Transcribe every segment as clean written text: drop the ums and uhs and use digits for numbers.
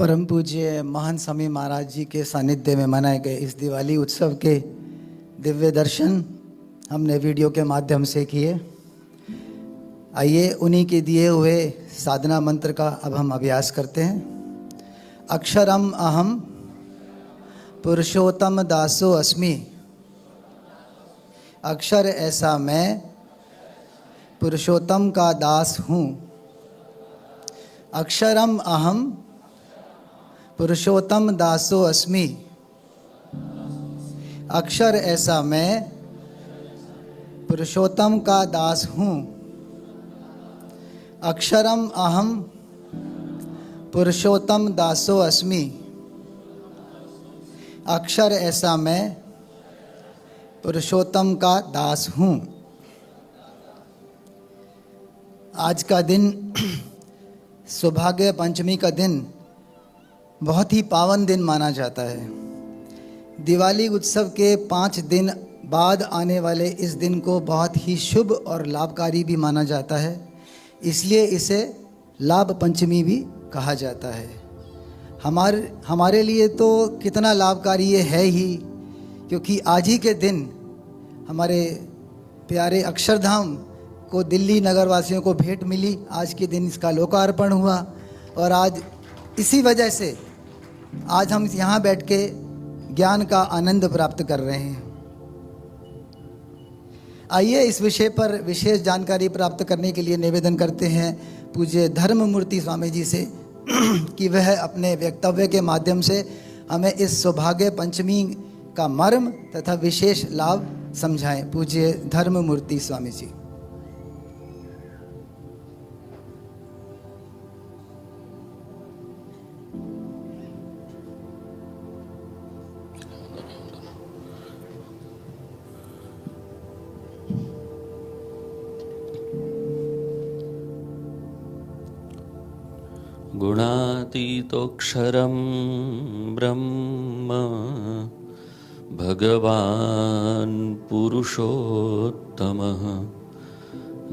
परम पूज्य महान स्वामी महाराज जी के सानिध्य में मनाए गए इस दिवाली उत्सव के दिव्य दर्शन हमने वीडियो के माध्यम से किए। आइए उन्हीं के दिए हुए साधना मंत्र का अब हम अभ्यास करते हैं। अक्षरम अहम पुरुषोत्तम दासो अस्मि। अक्षर ऐसा मैं पुरुषोत्तम का दास हूँ। अक्षरम अहम पुरुषोत्तम दासो अस्मि। अक्षर ऐसा मैं पुरुषोत्तम का दास हूँ। अक्षरम अहम पुरुषोत्तम दासो अस्मि। अक्षर ऐसा मैं पुरुषोत्तम का दास हूँ। आज का दिन सौभाग्य पंचमी का दिन बहुत ही पावन दिन माना जाता है। दिवाली उत्सव के 5 दिन बाद आने वाले इस दिन को बहुत ही शुभ और लाभकारी भी माना जाता है, इसलिए इसे लाभ पंचमी भी कहा जाता है। हमारे लिए तो कितना लाभकारी ये है ही, क्योंकि आज ही के दिन हमारे प्यारे अक्षरधाम को दिल्ली नगरवासियों को भेंट मिली। आज के दिन इसका लोकार्पण हुआ और आज इसी वजह से आज हम यहाँ बैठ के ज्ञान का आनंद प्राप्त कर रहे हैं। आइए इस विषय पर विशेष जानकारी प्राप्त करने के लिए निवेदन करते हैं पूज्य धर्ममूर्ति स्वामी जी से कि वह अपने वक्तव्य के माध्यम से हमें इस सौभाग्य पंचमी का मर्म तथा विशेष लाभ समझाएं। पूज्य धर्ममूर्ति स्वामी जी। गुणातीतोऽक्षरं ब्रह्म भगवान् पुरुषोत्तमः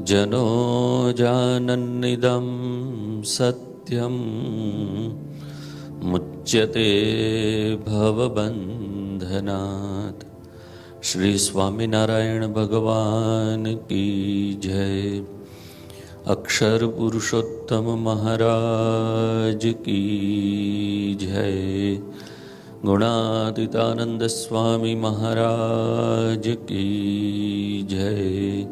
जनो जानन्निदं सत्यं मुच्यते भवबन्धनात्। श्री स्वामीनारायण भगवान की जय। अक्षर पुरुषोत्तम महाराज की जय। गुणातीतानंद स्वामी महाराज की जय।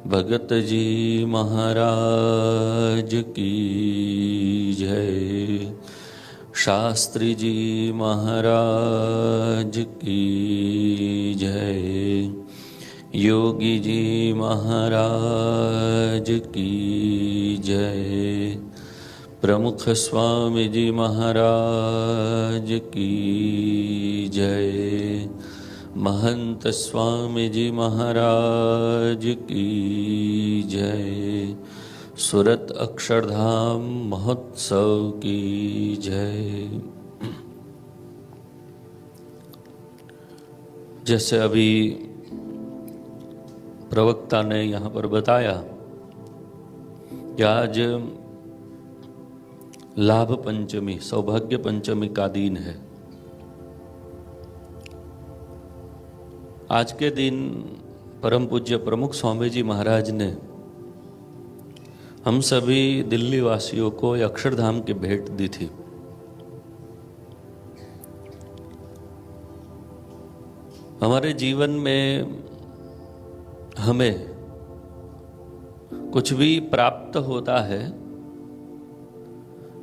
भगत जी महाराज की जय। शास्त्री जी महाराज की जय। योगी जी महाराज की जय। प्रमुख स्वामी जी महाराज की जय। महंत स्वामी जी महाराज की जय। सूरत अक्षरधाम महोत्सव की जय। जैसे अभी प्रवक्ता ने यहाँ पर बताया कि आज लाभ पंचमी सौभाग्य पंचमी का दिन है। आज के दिन परम पूज्य प्रमुख स्वामी जी महाराज ने हम सभी दिल्ली वासियों को अक्षरधाम की भेंट दी थी। हमारे जीवन में हमें कुछ भी प्राप्त होता है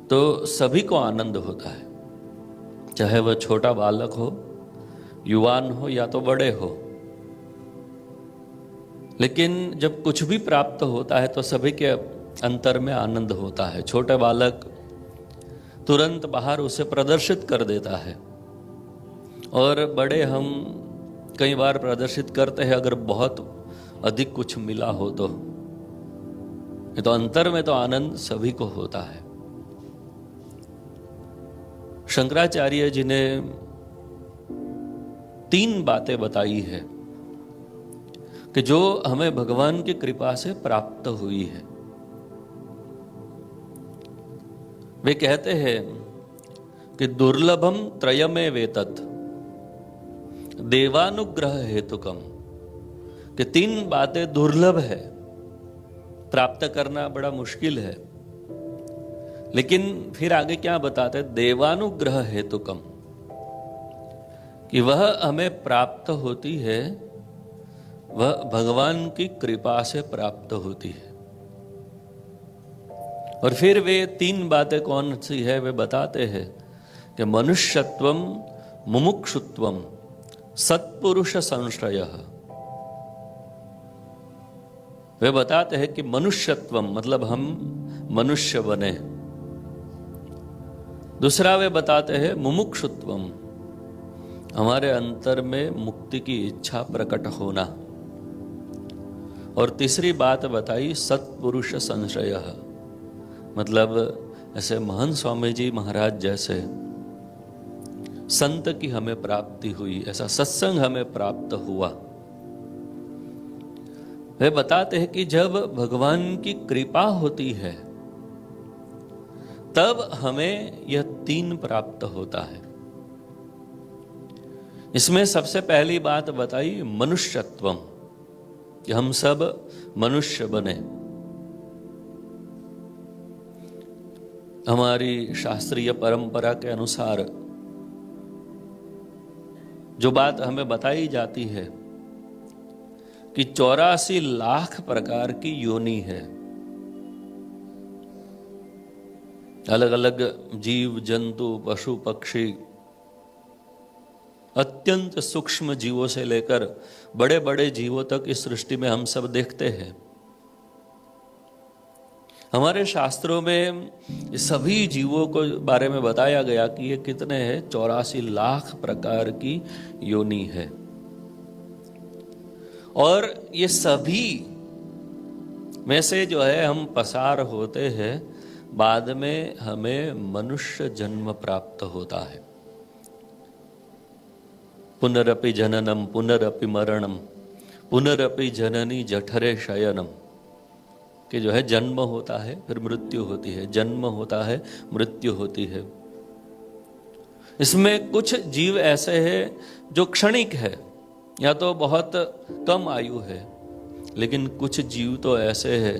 तो सभी को आनंद होता है, चाहे वह छोटा बालक हो, युवान हो या तो बड़े हो। लेकिन जब कुछ भी प्राप्त होता है तो सभी के अंतर में आनंद होता है। छोटे बालक तुरंत बाहर उसे प्रदर्शित कर देता है और बड़े हम कई बार प्रदर्शित करते हैं अगर बहुत अधिक कुछ मिला हो तो अंतर में तो आनंद सभी को होता है। शंकराचार्य जी ने 3 बातें बताई है कि जो हमें भगवान की कृपा से प्राप्त हुई है। वे कहते हैं कि दुर्लभम त्रयमे वेतत देवानुग्रह हेतुकम, कि 3 बातें दुर्लभ है, प्राप्त करना बड़ा मुश्किल है। लेकिन फिर आगे क्या बताते हैं? देवानुग्रह हेतुकम, कि वह हमें प्राप्त होती है, वह भगवान की कृपा से प्राप्त होती है। और फिर वे 3 बातें कौन सी है वे बताते हैं कि मनुष्यत्वम, मुमुक्षुत्वम, सत्पुरुष संश्रयः। वे बताते हैं कि मनुष्यत्वम मतलब हम मनुष्य बने। दूसरा वे बताते हैं मुमुक्षुत्वम, हमारे अंतर में मुक्ति की इच्छा प्रकट होना। और तीसरी बात बताई सत्पुरुष संश्रयः, मतलब ऐसे महान स्वामी जी महाराज जैसे संत की हमें प्राप्ति हुई, ऐसा सत्संग हमें प्राप्त हुआ। वे बताते हैं कि जब भगवान की कृपा होती है तब हमें यह 3 प्राप्त होता है। इसमें सबसे पहली बात बताई मनुष्यत्वम, कि हम सब मनुष्य बने। हमारी शास्त्रीय परंपरा के अनुसार जो बात हमें बताई जाती है कि 84 लाख प्रकार की योनि है। अलग अलग जीव जंतु पशु पक्षी, अत्यंत सूक्ष्म जीवों से लेकर बड़े बड़े जीवों तक इस सृष्टि में हम सब देखते हैं। हमारे शास्त्रों में सभी जीवों को बारे में बताया गया कि ये कितने हैं, 84 लाख प्रकार की योनि है। और ये सभी में से जो है हम पसार होते हैं, बाद में हमें मनुष्य जन्म प्राप्त होता है। पुनरपि जननम पुनरपि मरणम पुनरपि जननी जठरे शयनम, कि जो है जन्म होता है फिर मृत्यु होती है, जन्म होता है मृत्यु होती है। इसमें कुछ जीव ऐसे हैं जो क्षणिक है या तो बहुत कम आयु है, लेकिन कुछ जीव तो ऐसे हैं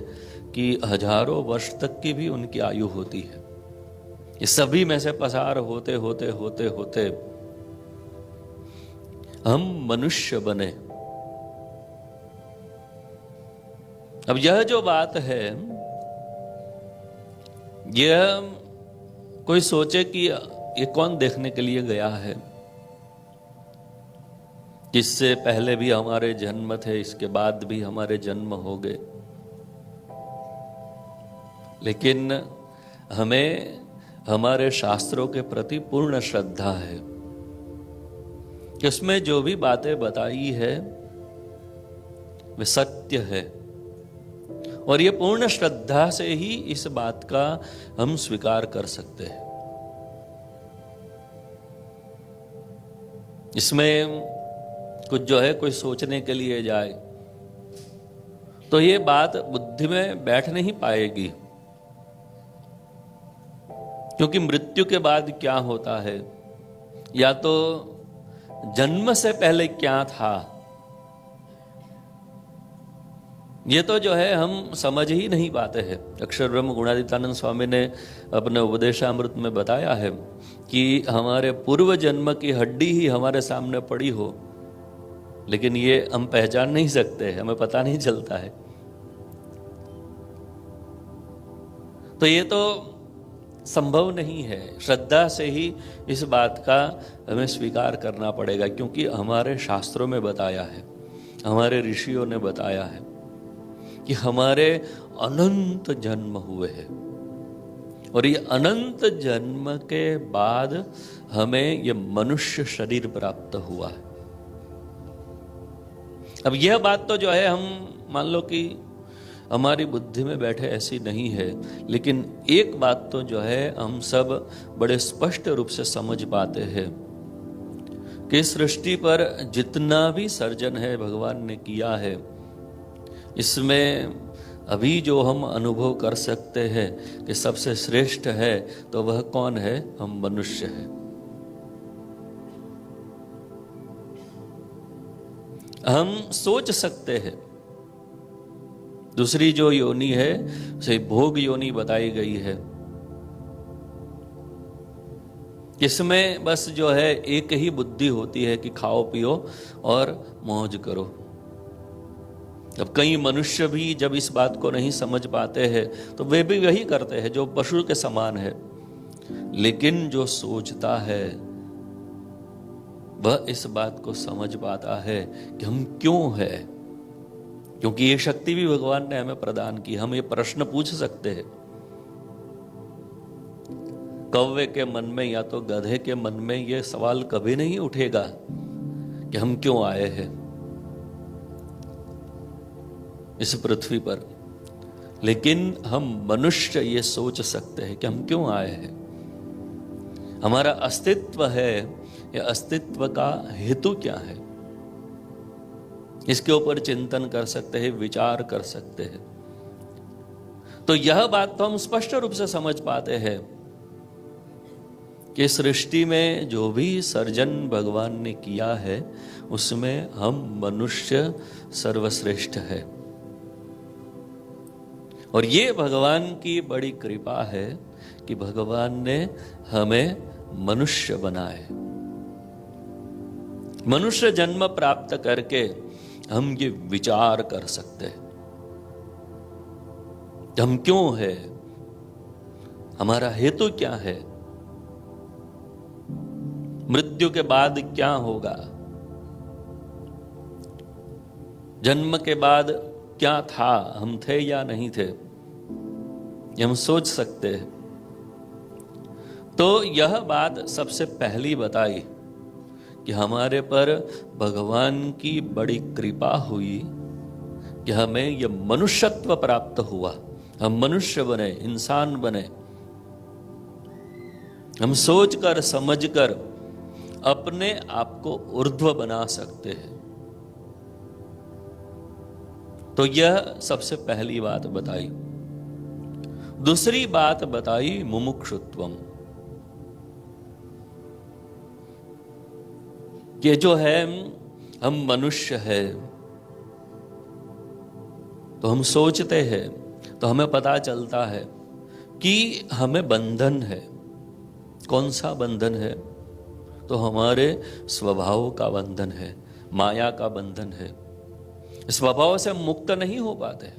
कि हजारों वर्ष तक की भी उनकी आयु होती है। ये सभी में से पसार होते होते होते होते हम मनुष्य बने। अब यह जो बात है, यह कोई सोचे कि ये कौन देखने के लिए गया है, इससे पहले भी हमारे जन्म थे, इसके बाद भी हमारे जन्म हो गए। लेकिन हमें हमारे शास्त्रों के प्रति पूर्ण श्रद्धा है कि उसमें जो भी बातें बताई है वे सत्य है, और ये पूर्ण श्रद्धा से ही इस बात का हम स्वीकार कर सकते हैं। इसमें कुछ जो है कोई सोचने के लिए जाए तो ये बात बुद्धि में बैठ नहीं पाएगी, क्योंकि मृत्यु के बाद क्या होता है, या तो जन्म से पहले क्या था, ये तो जो है हम समझ ही नहीं पाते हैं। अक्षर ब्रह्म गुणातीतानंद स्वामी ने अपने उपदेशामृत में बताया है कि हमारे पूर्व जन्म की हड्डी ही हमारे सामने पड़ी हो, लेकिन ये हम पहचान नहीं सकते, हमें पता नहीं चलता है। तो ये तो संभव नहीं है। श्रद्धा से ही इस बात का हमें स्वीकार करना पड़ेगा, क्योंकि हमारे शास्त्रों में बताया है, हमारे ऋषियों ने बताया है कि हमारे अनंत जन्म हुए हैं, और ये अनंत जन्म के बाद हमें ये मनुष्य शरीर प्राप्त हुआ है। अब यह बात तो जो है हम मान लो कि हमारी बुद्धि में बैठे ऐसी नहीं है, लेकिन एक बात तो जो है हम सब बड़े स्पष्ट रूप से समझ पाते हैं कि सृष्टि पर जितना भी सर्जन है भगवान ने किया है, इसमें अभी जो हम अनुभव कर सकते हैं कि सबसे श्रेष्ठ है, तो वह कौन है? हम मनुष्य हैं। हम सोच सकते हैं। दूसरी जो योनि है उसे भोग योनि बताई गई है। इसमें बस जो है एक ही बुद्धि होती है कि खाओ पियो और मौज करो। अब कई मनुष्य भी जब इस बात को नहीं समझ पाते हैं तो वे भी वही करते हैं जो पशु के समान है। लेकिन जो सोचता है वह इस बात को समझ पाता है कि हम क्यों है, क्योंकि ये शक्ति भी भगवान ने हमें प्रदान की। हम ये प्रश्न पूछ सकते हैं। कौवे के मन में या तो गधे के मन में ये सवाल कभी नहीं उठेगा कि हम क्यों आए हैं इस पृथ्वी पर, लेकिन हम मनुष्य ये सोच सकते हैं कि हम क्यों आए हैं, हमारा अस्तित्व है, या अस्तित्व का हेतु क्या है। इसके ऊपर चिंतन कर सकते हैं, विचार कर सकते हैं। तो यह बात तो हम स्पष्ट रूप से समझ पाते हैं कि सृष्टि में जो भी सर्जन भगवान ने किया है उसमें हम मनुष्य सर्वश्रेष्ठ है। और ये भगवान की बड़ी कृपा है कि भगवान ने हमें मनुष्य बनाए। मनुष्य जन्म प्राप्त करके हम ये विचार कर सकते हैं हम क्यों है, हमारा हेतु क्या है, मृत्यु के बाद क्या होगा, जन्म के बाद क्या था, हम थे या नहीं थे, ये हम सोच सकते हैं। तो यह बात सबसे पहली बताई कि हमारे पर भगवान की बड़ी कृपा हुई कि हमें यह मनुष्यत्व प्राप्त हुआ। हम मनुष्य बने, इंसान बने। हम सोचकर समझकर अपने आप को ऊर्ध्व बना सकते हैं। तो यह सबसे पहली बात बताई। दूसरी बात बताई मुमुक्षुत्वम, कि जो है हम मनुष्य है तो हम सोचते हैं तो हमें पता चलता है कि हमें बंधन है। कौन सा बंधन है? तो हमारे स्वभाव का बंधन है, माया का बंधन है। स्वभाव से हम मुक्त नहीं हो पाते।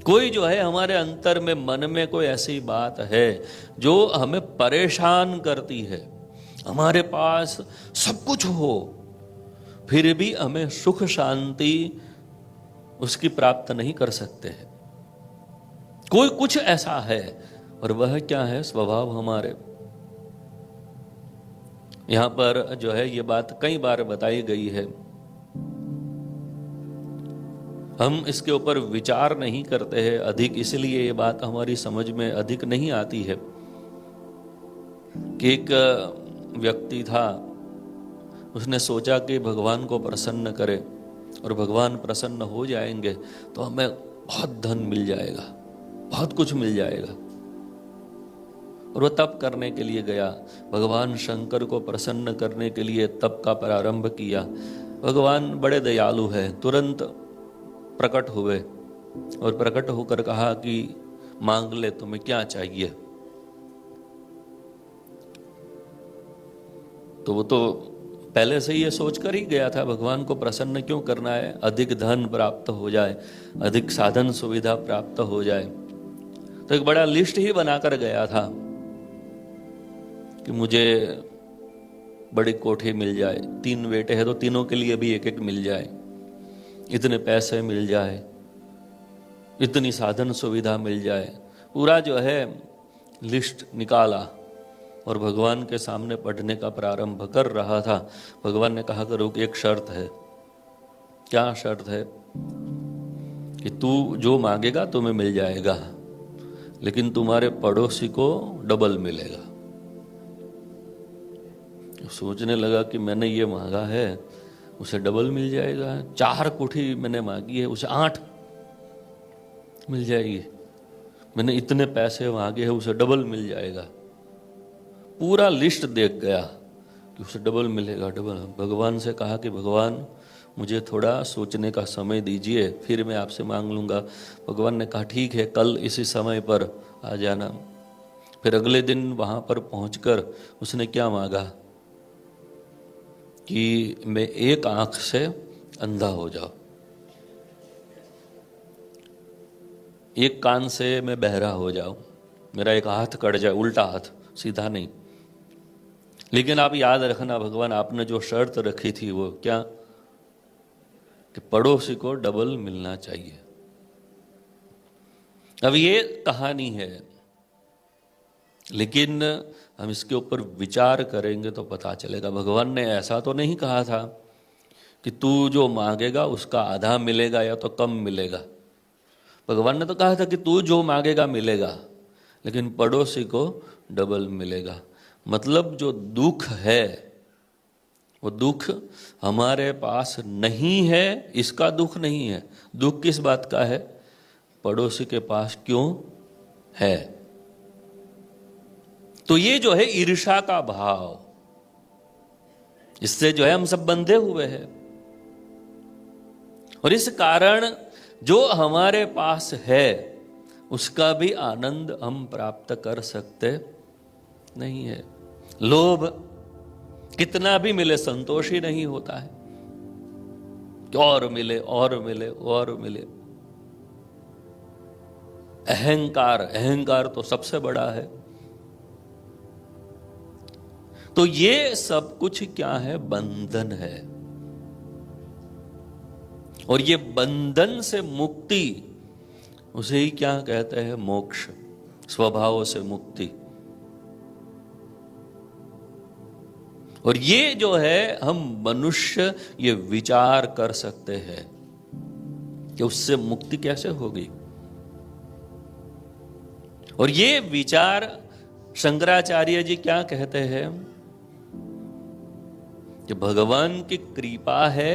कोई जो है हमारे अंतर में, मन में कोई ऐसी बात है जो हमें परेशान करती है। हमारे पास सब कुछ हो फिर भी हमें सुख शांति उसकी प्राप्त नहीं कर सकते हैं। कोई कुछ ऐसा है, और वह क्या है? स्वभाव हमारे। यहां पर जो है ये बात कई बार बताई गई है। हम इसके ऊपर विचार नहीं करते हैं अधिक, इसलिए ये बात हमारी समझ में अधिक नहीं आती है कि एक व्यक्ति था, उसने सोचा कि भगवान को प्रसन्न करे और भगवान प्रसन्न हो जाएंगे तो हमें बहुत धन मिल जाएगा, बहुत कुछ मिल जाएगा। और वह तप करने के लिए गया, भगवान शंकर को प्रसन्न करने के लिए तप का प्रारंभ किया। भगवान बड़े दयालु है, तुरंत प्रकट हुए और प्रकट होकर कहा कि मांग ले, तुम्हें क्या चाहिए। तो वो तो पहले से ये सोच कर ही गया था भगवान को प्रसन्न क्यों करना है, अधिक धन प्राप्त हो जाए, अधिक साधन सुविधा प्राप्त हो जाए। तो एक बड़ा लिस्ट ही बनाकर गया था कि मुझे बड़ी कोठी मिल जाए, 3 बेटे हैं तो तीनों के लिए भी एक एक मिल जाए, इतने पैसे मिल जाए, इतनी साधन सुविधा मिल जाए। पूरा जो है लिस्ट निकाला और भगवान के सामने पढ़ने का प्रारंभ कर रहा था। भगवान ने कहा करो कि एक शर्त है। क्या शर्त है? कि तू जो मांगेगा तुम्हें मिल जाएगा, लेकिन तुम्हारे पड़ोसी को डबल मिलेगा। सोचने लगा कि मैंने ये मांगा है, उसे डबल मिल जाएगा। 4 कोठी मैंने मांगी है, उसे 8 मिल जाएगी। मैंने इतने पैसे मांगे हैं, उसे डबल मिल जाएगा। पूरा लिस्ट देख गया कि उसे डबल मिलेगा, डबल। भगवान से कहा कि भगवान मुझे थोड़ा सोचने का समय दीजिए, फिर मैं आपसे मांग लूँगा। भगवान ने कहा ठीक है, कल इसी समय पर आ जाना। फिर अगले दिन वहाँ पर पहुँचकर उसने क्या मांगा कि मैं एक आँख से अंधा हो जाऊँ, एक कान से मैं बहरा हो जाऊँ, मेरा एक हाथ कट जाए, उल्टा हाथ, सीधा नहीं। लेकिन आप याद रखना, भगवान आपने जो शर्त रखी थी वो क्या, कि पड़ोसी को डबल मिलना चाहिए। अब ये कहानी है, लेकिन हम इसके ऊपर विचार करेंगे तो पता चलेगा। भगवान ने ऐसा तो नहीं कहा था कि तू जो मांगेगा उसका आधा मिलेगा या तो कम मिलेगा। भगवान ने तो कहा था कि तू जो मांगेगा मिलेगा, लेकिन पड़ोसी को डबल मिलेगा। मतलब जो दुख है वो दुख हमारे पास नहीं है, इसका दुख नहीं है। दुख किस बात का है, पड़ोसी के पास क्यों है। तो ये जो है ईर्ष्या का भाव, इससे जो है हम सब बंधे हुए हैं। और इस कारण जो हमारे पास है उसका भी आनंद हम प्राप्त कर सकते नहीं है। लोभ कितना भी मिले संतोष ही नहीं होता है, और मिले और मिले और मिले। अहंकार, अहंकार तो सबसे बड़ा है। तो ये सब कुछ क्या है, बंधन है। और ये बंधन से मुक्ति, उसे ही क्या कहते हैं, मोक्ष, स्वभाव से मुक्ति। और ये जो है हम मनुष्य ये विचार कर सकते हैं कि उससे मुक्ति कैसे होगी। और ये विचार शंकराचार्य जी क्या कहते हैं कि भगवान की कृपा है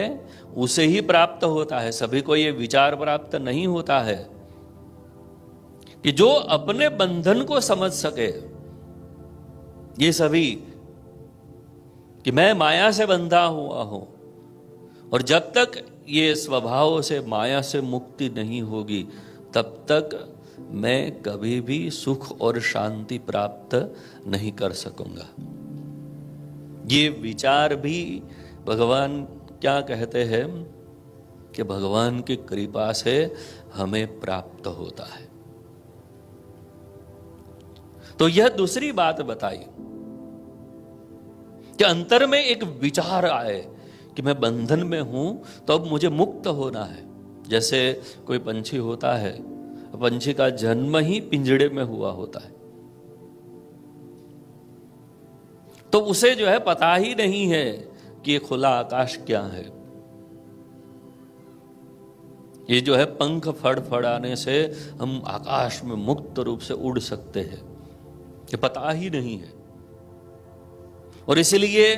उसे ही प्राप्त होता है, सभी को ये विचार प्राप्त नहीं होता है कि जो अपने बंधन को समझ सके। ये सभी कि मैं माया से बंधा हुआ हूं, और जब तक ये स्वभाव से माया से मुक्ति नहीं होगी तब तक मैं कभी भी सुख और शांति प्राप्त नहीं कर सकूंगा। ये विचार भी भगवान क्या कहते हैं कि भगवान की कृपा से हमें प्राप्त होता है। तो यह दूसरी बात बताई कि अंतर में एक विचार आए कि मैं बंधन में हूं तो अब मुझे मुक्त होना है। जैसे कोई पंछी होता है, पंछी का जन्म ही पिंजड़े में हुआ होता है, तो उसे जो है पता ही नहीं है कि ये खुला आकाश क्या है। ये जो है पंख फड़फड़ाने से हम आकाश में मुक्त रूप से उड़ सकते हैं, ये पता ही नहीं है। और इसलिए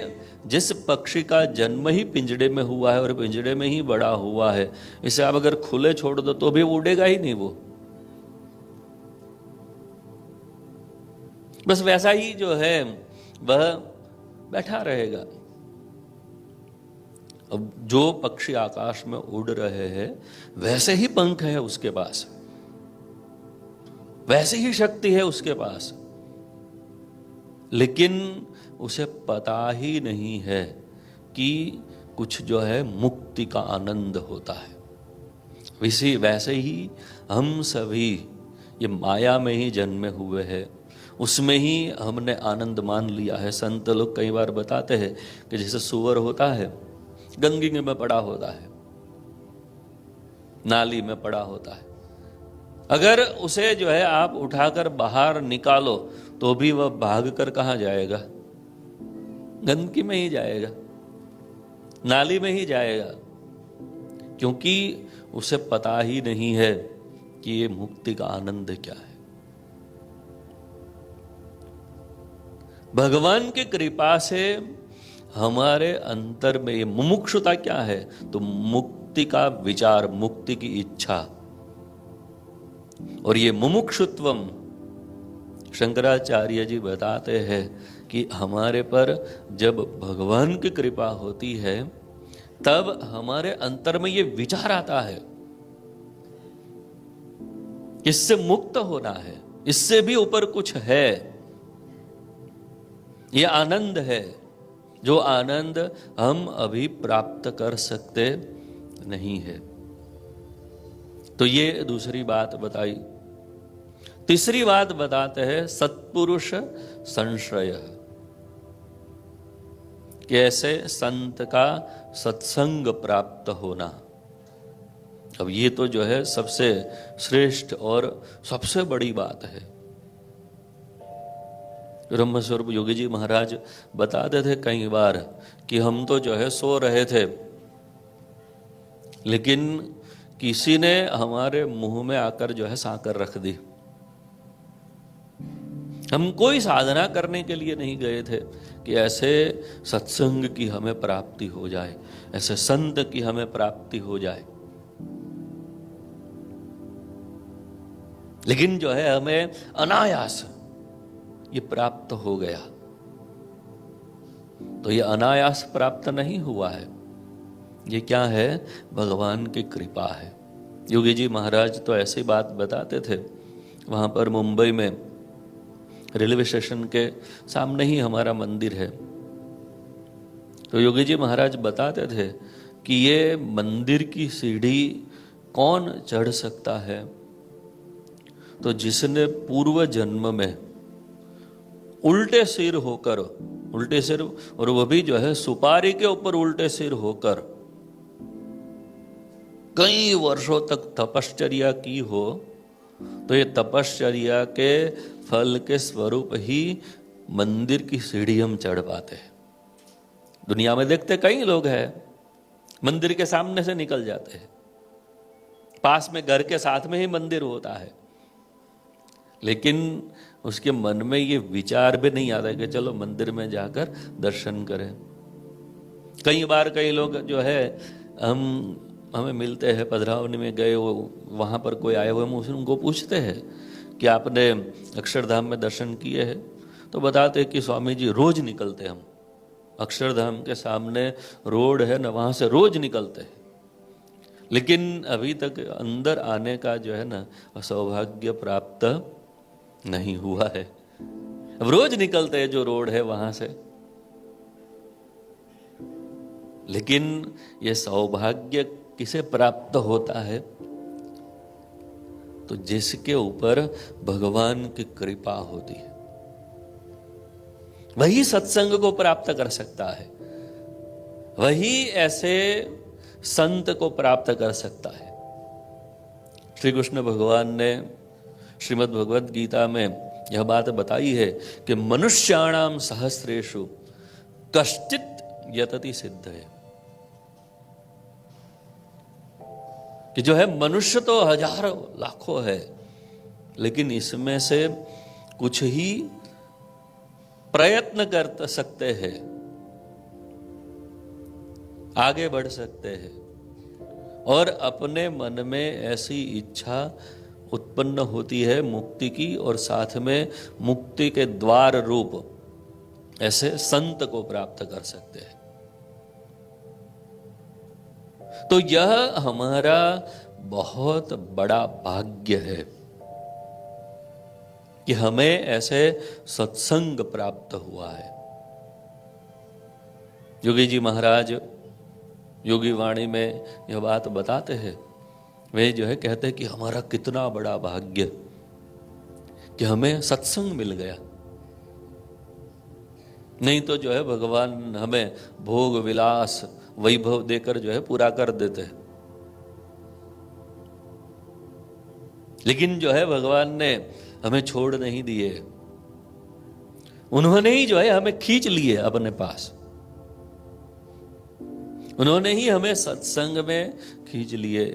जिस पक्षी का जन्म ही पिंजड़े में हुआ है और पिंजड़े में ही बड़ा हुआ है, इसे आप अगर खुले छोड़ दो तो भी उड़ेगा ही नहीं, वो बस वैसा ही जो है वह बैठा रहेगा। अब जो पक्षी आकाश में उड़ रहे हैं वैसे ही पंख है उसके पास, वैसे ही शक्ति है उसके पास, लेकिन उसे पता ही नहीं है कि कुछ जो है मुक्ति का आनंद होता है। वैसे ही हम सभी ये माया में ही जन्मे हुए हैं, उसमें ही हमने आनंद मान लिया है। संत लोग कई बार बताते हैं कि जैसे सुअर होता है गंगी में पड़ा होता है, नाली में पड़ा होता है, अगर उसे जो है आप उठाकर बाहर निकालो तो भी वह भागकर कहाँ जाएगा, गंदगी में ही जाएगा, नाली में ही जाएगा, क्योंकि उसे पता ही नहीं है कि ये मुक्ति का आनंद क्या है। भगवान की कृपा से हमारे अंतर में ये मुमुक्षुता क्या है, तो मुक्ति का विचार, मुक्ति की इच्छा। और ये मुमुक्षुत्वम शंकराचार्य जी बताते हैं कि हमारे पर जब भगवान की कृपा होती है तब हमारे अंतर में ये विचार आता है, इससे मुक्त होना है, इससे भी ऊपर कुछ है, ये आनंद है जो आनंद हम अभी प्राप्त कर सकते नहीं है। तो ये दूसरी बात बताई। तीसरी बात बताते हैं सत्पुरुष संश्रय, कैसे संत का सत्संग प्राप्त होना। अब ये तो जो है सबसे श्रेष्ठ और सबसे बड़ी बात है। ब्रह्मस्वरूप योगी जी महाराज बताते थे कई बार कि हम तो जो है सो रहे थे, लेकिन किसी ने हमारे मुंह में आकर जो है साकर रख दी। हम कोई साधना करने के लिए नहीं गए थे कि ऐसे सत्संग की हमें प्राप्ति हो जाए, ऐसे संत की हमें प्राप्ति हो जाए, लेकिन जो है हमें अनायास ये प्राप्त हो गया। तो ये अनायास प्राप्त नहीं हुआ है, ये क्या है? भगवान की कृपा है। योगी जी महाराज तो ऐसी बात बताते थे। वहां पर मुंबई में रेलवे स्टेशन के सामने ही हमारा मंदिर है। तो योगी जी महाराज बताते थे कि ये मंदिर की सीढ़ी कौन चढ़ सकता है? तो जिसने पूर्व जन्म में उल्टे सिर होकर, उल्टे सिर, और वो भी जो है सुपारी के ऊपर उल्टे सिर होकर कई वर्षों तक तपश्चर्या की हो, तो ये तपश्चर्या के फल के स्वरूप ही मंदिर की सीढ़ी हम चढ़ पाते हैं। दुनिया में देखते कई लोग हैं मंदिर के सामने से निकल जाते हैं, पास में घर के साथ में ही मंदिर होता है, लेकिन उसके मन में ये विचार भी नहीं आता कि चलो मंदिर में जाकर दर्शन करें। कई बार कई लोग जो है हमें मिलते हैं, पधरावनी में गए, वो वहाँ पर कोई आए हुए, हम उनको पूछते हैं कि आपने अक्षरधाम में दर्शन किए हैं? तो बताते कि स्वामी जी रोज निकलते हम, अक्षरधाम के सामने रोड है ना, वहाँ से रोज निकलते हैं, लेकिन अभी तक अंदर आने का जो है ना सौभाग्य प्राप्त नहीं हुआ है। अब रोज निकलते हैं जो रोड है वहां से, लेकिन यह सौभाग्य किसे प्राप्त होता है? तो जिसके ऊपर भगवान की कृपा होती है, वही सत्संग को प्राप्त कर सकता है, वही ऐसे संत को प्राप्त कर सकता है। श्री कृष्ण भगवान ने श्रीमद् भगवद गीता में यह बात बताई है कि मनुष्याणाम सहस्रेषु कश्चित् यतति सिद्ध है, कि जो है मनुष्य तो हजारों लाखों है, लेकिन इसमें से कुछ ही प्रयत्न कर सकते हैं, आगे बढ़ सकते हैं और अपने मन में ऐसी इच्छा उत्पन्न होती है मुक्ति की, और साथ में मुक्ति के द्वार रूप ऐसे संत को प्राप्त कर सकते हैं। तो यह हमारा बहुत बड़ा भाग्य है कि हमें ऐसे सत्संग प्राप्त हुआ है। योगी जी महाराज योगी वाणी में यह बात बताते हैं, वे जो है कहते हैं कि हमारा कितना बड़ा भाग्य कि हमें सत्संग मिल गया, नहीं तो जो है भगवान हमें भोग विलास वैभव देकर जो है पूरा कर देते हैं। लेकिन जो है भगवान ने हमें छोड़ नहीं दिए, उन्होंने ही जो है हमें खींच लिए अपने पास, उन्होंने ही हमें सत्संग में खींच लिए।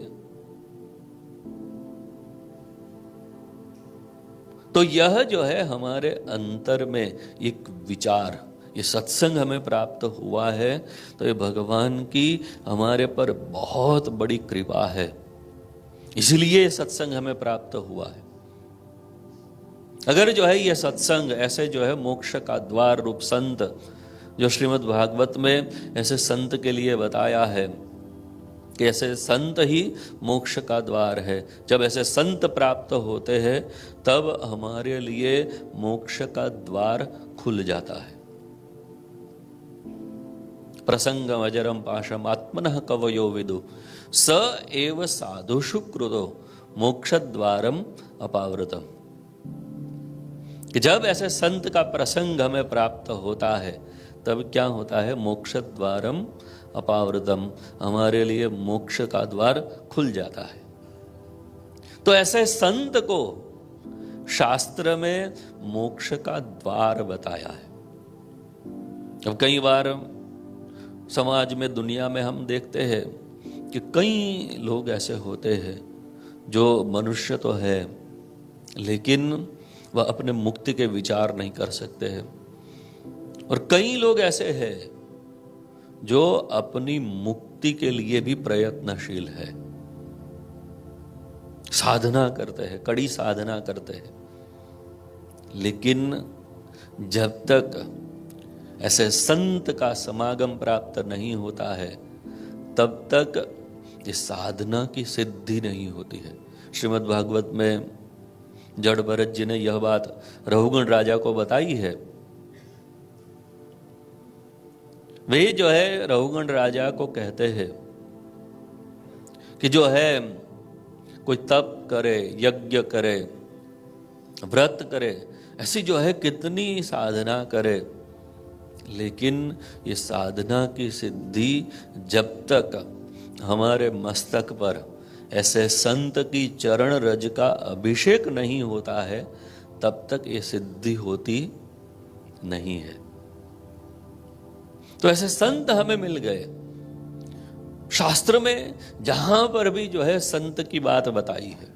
तो यह जो है हमारे अंतर में एक विचार, ये सत्संग हमें प्राप्त हुआ है, तो ये भगवान की हमारे पर बहुत बड़ी कृपा है, इसलिए सत्संग हमें प्राप्त हुआ है। अगर जो है ये सत्संग ऐसे जो है मोक्ष का द्वार रूप संत जो श्रीमद् भागवत में ऐसे संत के लिए बताया है कि ऐसे संत ही मोक्ष का द्वार है, जब ऐसे संत प्राप्त होते हैं तब हमारे लिए मोक्ष का द्वार खुल जाता है। प्रसंगम अजरम पाशम आत्मनः कवयो विदु स एव साधुषु कृतो मोक्ष द्वारम अपावृतम। कि जब ऐसे संत का प्रसंग हमें प्राप्त होता है तब क्या होता है, मोक्ष द्वारम अपावृतम, हमारे लिए मोक्ष का द्वार खुल जाता है। तो ऐसे संत को शास्त्र में मोक्ष का द्वार बताया है। अब कई बार समाज में, दुनिया में हम देखते हैं कि कई लोग ऐसे होते हैं जो मनुष्य तो है लेकिन वह अपने मुक्ति के विचार नहीं कर सकते हैं, और कई लोग ऐसे हैं जो अपनी मुक्ति के लिए भी प्रयत्नशील है, साधना करते हैं, कड़ी साधना करते हैं, लेकिन जब तक ऐसे संत का समागम प्राप्त नहीं होता है तब तक ये साधना की सिद्धि नहीं होती है। श्रीमद् भागवत में जड़ भरत जी ने यह बात रघुगण राजा को बताई है। वे जो है रघुगण राजा को कहते हैं कि जो है कोई तप करे, यज्ञ करे, व्रत करे, ऐसी जो है कितनी साधना करे, लेकिन ये साधना की सिद्धि जब तक हमारे मस्तक पर ऐसे संत की चरण रज का अभिषेक नहीं होता है तब तक ये सिद्धि होती नहीं है। तो ऐसे संत हमें मिल गए। शास्त्र में जहां पर भी जो है संत की बात बताई है,